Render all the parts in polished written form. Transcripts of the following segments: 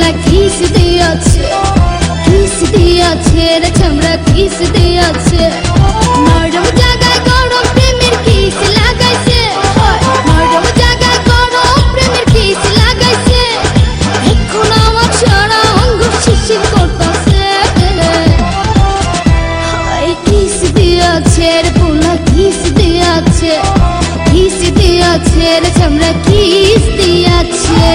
চামড়া কিস দিয়েছে, কিস দিয়েছে রে চামড়া কিস দিয়েছে। নরম জায়গায় গরম প্রেমের কিস লাগাইছে, নরম জায়গায় গরম প্রেমের কিস লাগাইছে। এখন আমার সারা অঙ্গ শিশির করতেছে। কিস দিয়েছে রে পোলা কিস দিয়েছে, কিস দিয়েছে রে চামড়া কিস দিয়েছে।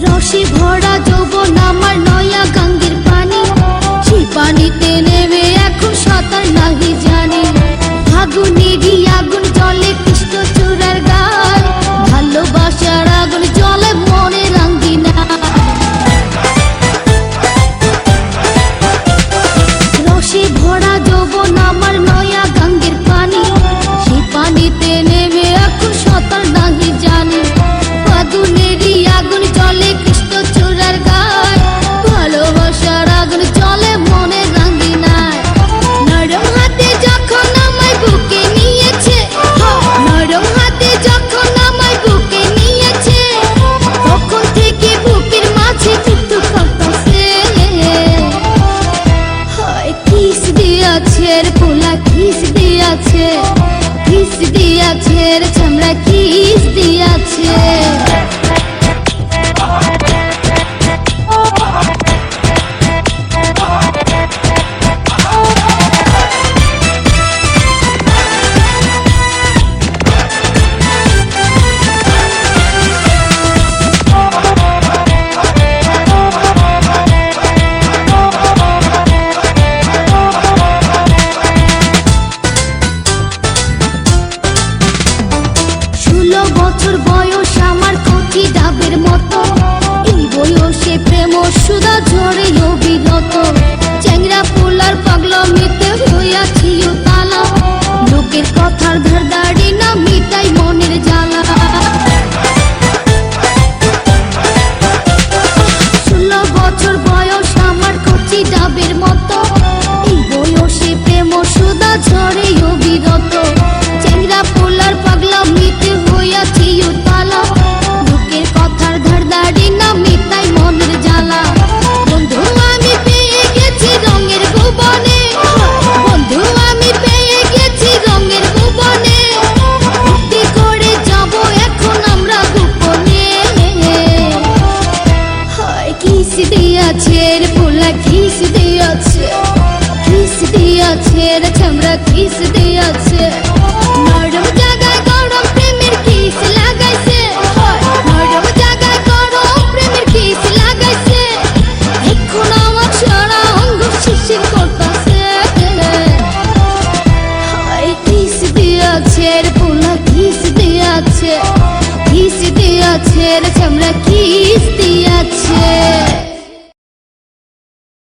রসে ভরা যৌবন আমার নয়া গঙ্গের পানি, সেই পানিতে নেমে এখন সাঁতার নাহি জানি। ফাগুনেরই আগুন জলে কৃষ্ণ চূড়ার গায়, ভালোবাসার আগুন জলে মনে রাঙ্গিনা। রসে ভরা যৌবন আমার নয়া গঙ্গের পানি, সেই পানিতে নেমে এখন সাঁতার নাহি জানি। ফাগুনেরই আগুন জলে কৃষ্ণ চূড়ার গায়, ভালোবাসার আগুন জলে মনে রাঙ্গিনায়। নরম হাতে যখন আমায় বুকে নিয়েছে, নরম হাতে যখন আমায় বুকে নিয়েছে, তখন থেকে বুকের মাঝে টুকটুক করতেছে। কিস দিয়েছে রে পোলা কিস দিয়েছে, কিস দিয়েছে রে চামড়া কিস দিয়েছে। বছর বয়স আমার কচি ডাবের মতো, এই বয়সে প্রেম সুধা ঝরে অবিরত। চ্যাংরা পোলার পাগলামিতে হইয়াছি তালা, লোকের কথার ধার দাড়ি না মিটাই মনের জ্বালা। 16 বছর বয়স আমার কচি ডাবের মতো, এই বয়সে প্রেম সুধা ঝরে অবিরত। চ্যাংরা পোলার পাগলামিতে হইয়াছি তালা, লোকের কথার ধার দাড়ি না মিটাই মনের জ্বালা। বন্ধু আমি পেয়ে গেছি রঙের ভুবনে, বন্ধু আমি পেয়ে গেছি রঙের ভুবনে। ভক্তি করে যাব এখন আমরা গোপনে। কিস দিয়েছে রে পোলা কিস দিয়েছে, কিস দিয়েছে রে চামড়া কিস দিয়েছে।